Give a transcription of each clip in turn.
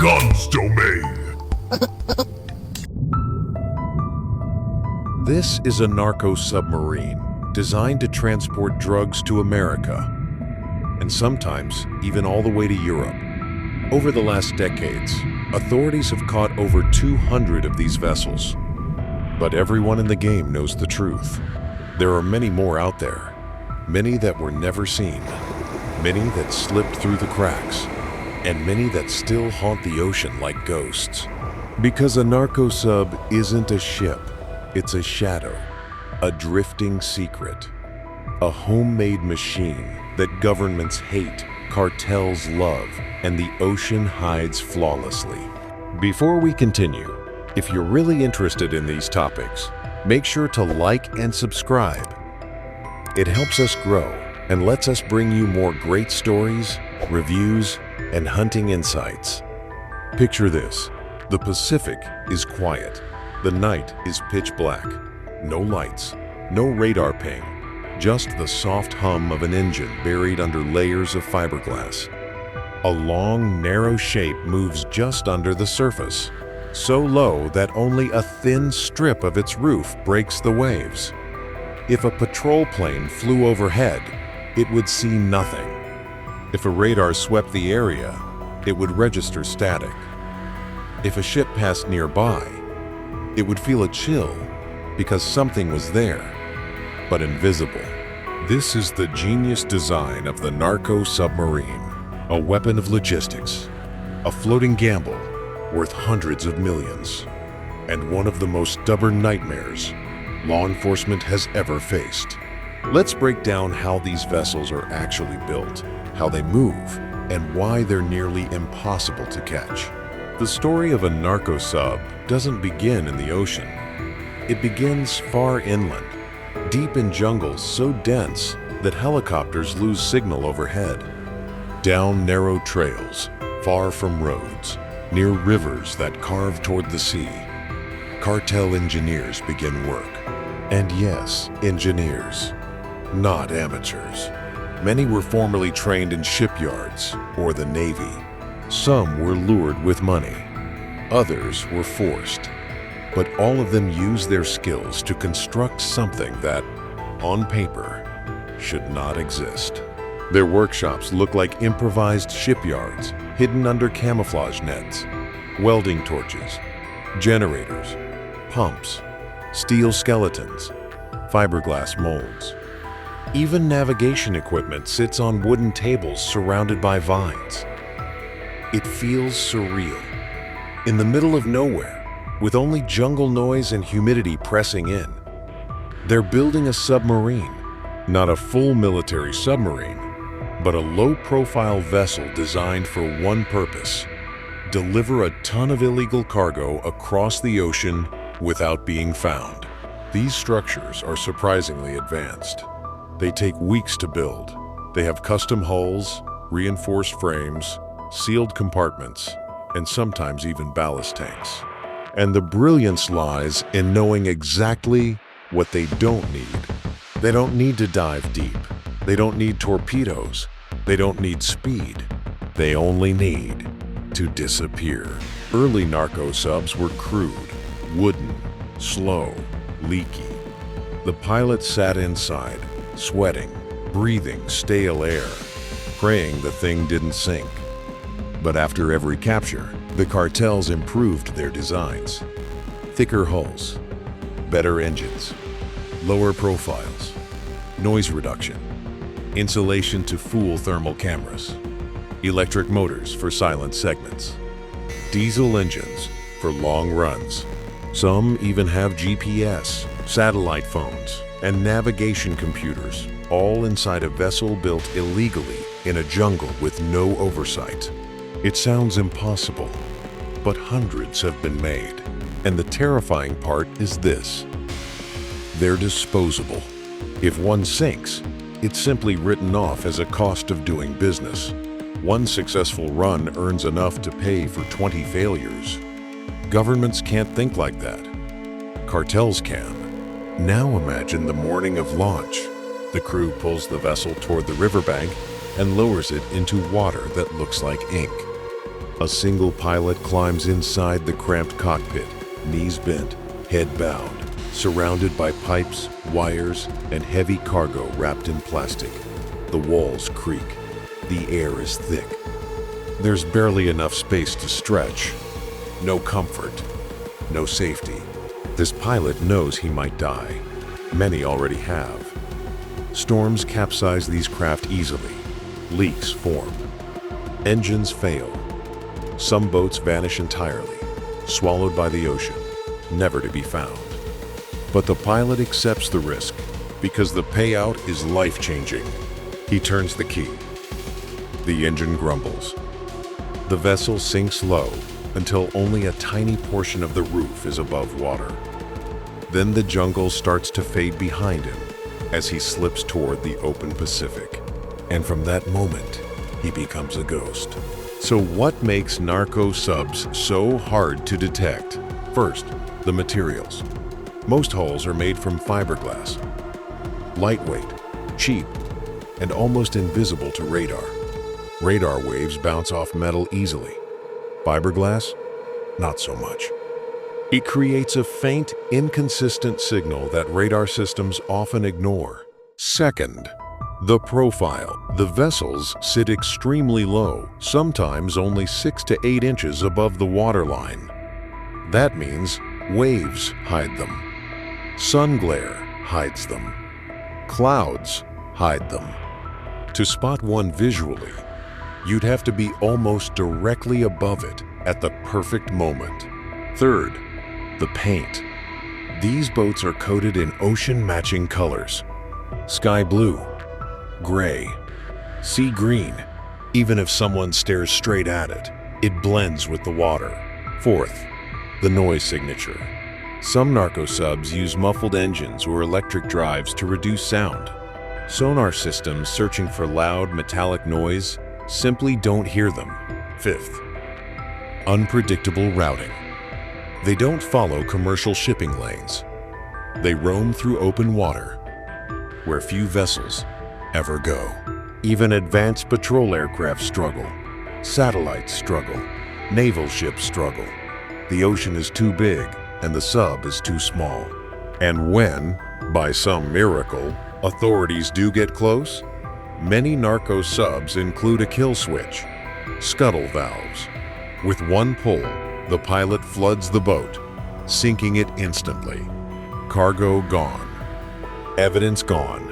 Guns domain. This is a Narco Submarine designed to transport drugs to America, and sometimes even all the way to Europe. Over the last decades, authorities have caught over 200 of these vessels. But everyone in the game knows the truth. There are many more out there, many that were never seen, many that slipped through the cracks, and many that still haunt the ocean like ghosts. Because a narco sub isn't a ship, it's a shadow, a drifting secret, a homemade machine that governments hate, cartels love, and the ocean hides flawlessly. Before we continue, if you're really interested in these topics, make sure to like and subscribe. It helps us grow and lets us bring you more great stories, reviews, and hunting insights. Picture this: the Pacific is quiet. The night is pitch black. No lights, no radar ping, just the soft hum of an engine buried under layers of fiberglass. A long, narrow shape moves just under the surface, so low that only a thin strip of its roof breaks the waves. If a patrol plane flew overhead, it would see nothing. If a radar swept the area, it would register static. If a ship passed nearby, it would feel a chill because something was there, but invisible. This is the genius design of the Narco Submarine, a weapon of logistics, a floating gamble worth hundreds of millions, and one of the most stubborn nightmares law enforcement has ever faced. Let's break down how these vessels are actually built, how they move, and why they're nearly impossible to catch. The story of a narco sub doesn't begin in the ocean. It begins far inland, deep in jungles so dense that helicopters lose signal overhead. Down narrow trails, far from roads, near rivers that carve toward the sea, cartel engineers begin work. And yes, engineers, not amateurs. Many were formerly trained in shipyards or the Navy. Some were lured with money. Others were forced. But all of them used their skills to construct something that, on paper, should not exist. Their workshops look like improvised shipyards hidden under camouflage nets, welding torches, generators, pumps, steel skeletons, fiberglass molds. Even navigation equipment sits on wooden tables surrounded by vines. It feels surreal. In the middle of nowhere, with only jungle noise and humidity pressing in, they're building a submarine, not a full military submarine, but a low-profile vessel designed for one purpose: deliver a ton of illegal cargo across the ocean without being found. These structures are surprisingly advanced. They take weeks to build. They have custom hulls, reinforced frames, sealed compartments, and sometimes even ballast tanks. And the brilliance lies in knowing exactly what they don't need. They don't need to dive deep. They don't need torpedoes. They don't need speed. They only need to disappear. Early narco subs were crude, wooden, slow, leaky. The pilot sat inside, sweating, breathing stale air, praying the thing didn't sink. But after every capture, the cartels improved their designs. Thicker hulls, better engines, lower profiles, noise reduction, insulation to fool thermal cameras, electric motors for silent segments, diesel engines for long runs. Some even have GPS, satellite phones, and navigation computers, all inside a vessel built illegally in a jungle with no oversight. It sounds impossible, but hundreds have been made. And the terrifying part is this: they're disposable. If one sinks, it's simply written off as a cost of doing business. One successful run earns enough to pay for 20 failures. Governments can't think like that. Cartels can. Now imagine the morning of launch. The crew pulls the vessel toward the riverbank and lowers it into water that looks like ink. A single pilot climbs inside the cramped cockpit, knees bent, head bowed, surrounded by pipes, wires, and heavy cargo wrapped in plastic. The walls creak. The air is thick. There's barely enough space to stretch. No comfort. No safety. This pilot knows he might die. Many already have. Storms capsize these craft easily. Leaks form. Engines fail. Some boats vanish entirely, swallowed by the ocean, never to be found. But the pilot accepts the risk because the payout is life-changing. He turns the key. The engine grumbles. The vessel sinks low until only a tiny portion of the roof is above water. Then the jungle starts to fade behind him as he slips toward the open Pacific. And from that moment, he becomes a ghost. So what makes narco subs so hard to detect? First, the materials. Most hulls are made from fiberglass. Lightweight, cheap, and almost invisible to radar. Radar waves bounce off metal easily. Fiberglass? Not so much. It creates a faint, inconsistent signal that radar systems often ignore. Second, the profile. The vessels sit extremely low, sometimes only 6 to 8 inches above the waterline. That means waves hide them. Sun glare hides them. Clouds hide them. To spot one visually, you'd have to be almost directly above it at the perfect moment. Third, the paint. These boats are coated in ocean-matching colors. Sky blue, gray, sea green. Even if someone stares straight at it, it blends with the water. Fourth, the noise signature. Some narco subs use muffled engines or electric drives to reduce sound. Sonar systems searching for loud, metallic noise simply don't hear them. Fifth, unpredictable routing. They don't follow commercial shipping lanes. They roam through open water, where few vessels ever go. Even advanced patrol aircraft struggle. Satellites struggle. Naval ships struggle. The ocean is too big and the sub is too small. And when, by some miracle, authorities do get close, many narco subs include a kill switch, scuttle valves. With one pull, the pilot floods the boat, sinking it instantly. Cargo gone. Evidence gone.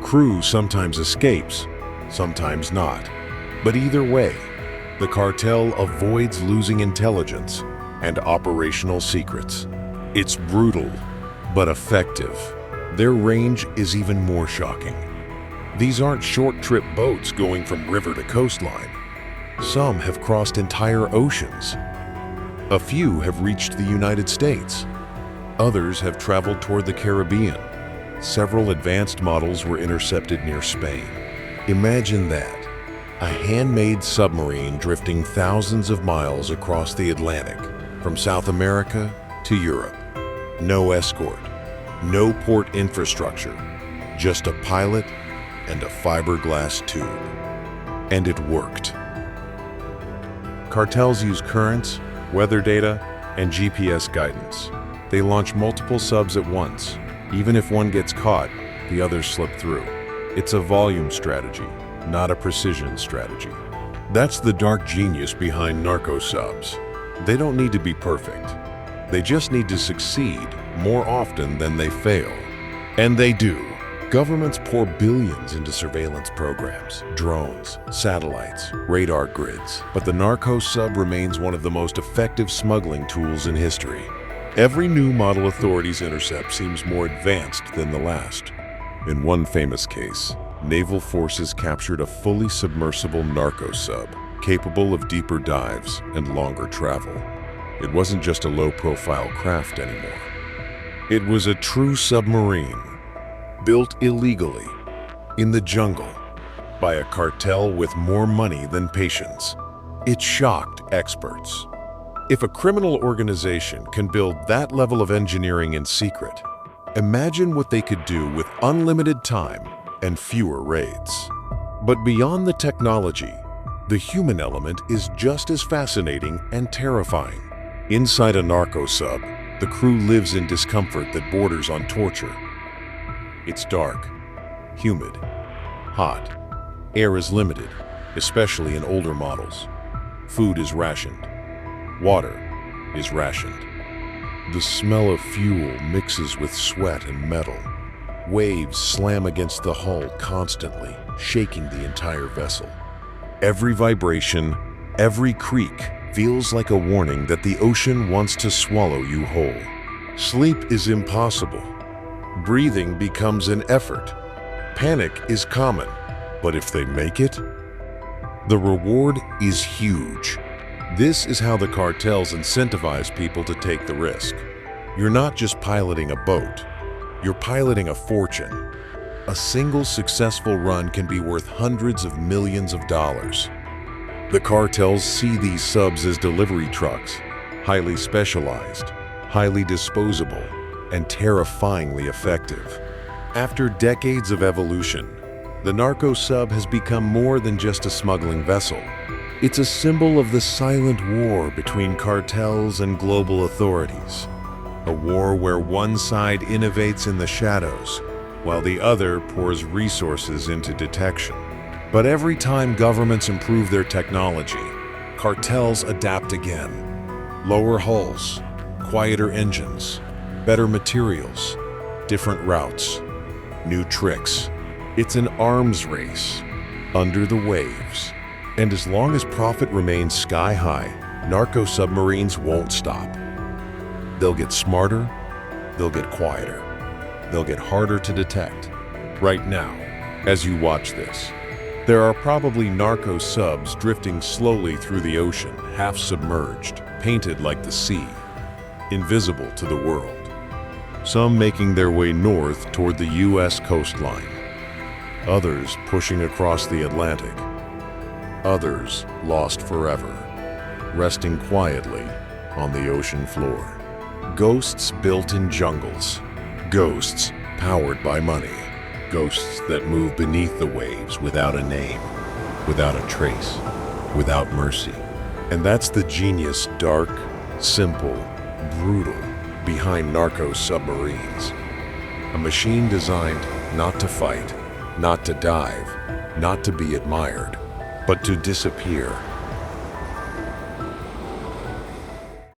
Crew sometimes escapes, sometimes not. But either way, the cartel avoids losing intelligence and operational secrets. It's brutal, but effective. Their range is even more shocking. These aren't short-trip boats going from river to coastline. Some have crossed entire oceans. A few have reached the United States. Others have traveled toward the Caribbean. Several advanced models were intercepted near Spain. Imagine that. A handmade submarine drifting thousands of miles across the Atlantic, from South America to Europe. No escort, no port infrastructure, just a pilot and a fiberglass tube. And it worked. Cartels use currents, weather data, and GPS guidance. They launch multiple subs at once. Even if one gets caught, the others slip through. It's a volume strategy, not a precision strategy. That's the dark genius behind narco subs. They don't need to be perfect. They just need to succeed more often than they fail. And they do. Governments pour billions into surveillance programs, drones, satellites, radar grids. But the narco sub remains one of the most effective smuggling tools in history. Every new model authorities intercept seems more advanced than the last. In one famous case, naval forces captured a fully submersible narco sub, capable of deeper dives and longer travel. It wasn't just a low-profile craft anymore. It was a true submarine, built illegally, in the jungle, by a cartel with more money than patience. It shocked experts. If a criminal organization can build that level of engineering in secret, imagine what they could do with unlimited time and fewer raids. But beyond the technology, the human element is just as fascinating and terrifying. Inside a narco sub, the crew lives in discomfort that borders on torture. It's dark, humid, hot. Air is limited, especially in older models. Food is rationed. Water is rationed. The smell of fuel mixes with sweat and metal. Waves slam against the hull constantly, shaking the entire vessel. Every vibration, every creak feels like a warning that the ocean wants to swallow you whole. Sleep is impossible. Breathing becomes an effort. Panic is common, but if they make it, the reward is huge. This is how the cartels incentivize people to take the risk. You're not just piloting a boat, you're piloting a fortune. A single successful run can be worth hundreds of millions of dollars. The cartels see these subs as delivery trucks, highly specialized, highly disposable, and terrifyingly effective. After decades of evolution, the narco sub has become more than just a smuggling vessel. It's a symbol of the silent war between cartels and global authorities. A war where one side innovates in the shadows, while the other pours resources into detection. But every time governments improve their technology, cartels adapt again. Lower hulls, quieter engines, better materials, different routes, new tricks. It's an arms race under the waves. And as long as profit remains sky high, narco submarines won't stop. They'll get smarter, they'll get quieter, they'll get harder to detect. Right now, as you watch this, there are probably narco subs drifting slowly through the ocean, half submerged, painted like the sea, invisible to the world. Some making their way north toward the U.S. coastline, others pushing across the Atlantic, others lost forever, resting quietly on the ocean floor. Ghosts built in jungles, ghosts powered by money, ghosts that move beneath the waves without a name, without a trace, without mercy. And that's the genius, dark, simple, brutal, behind narco submarines. A machine designed not to fight, not to dive, not to be admired, but to disappear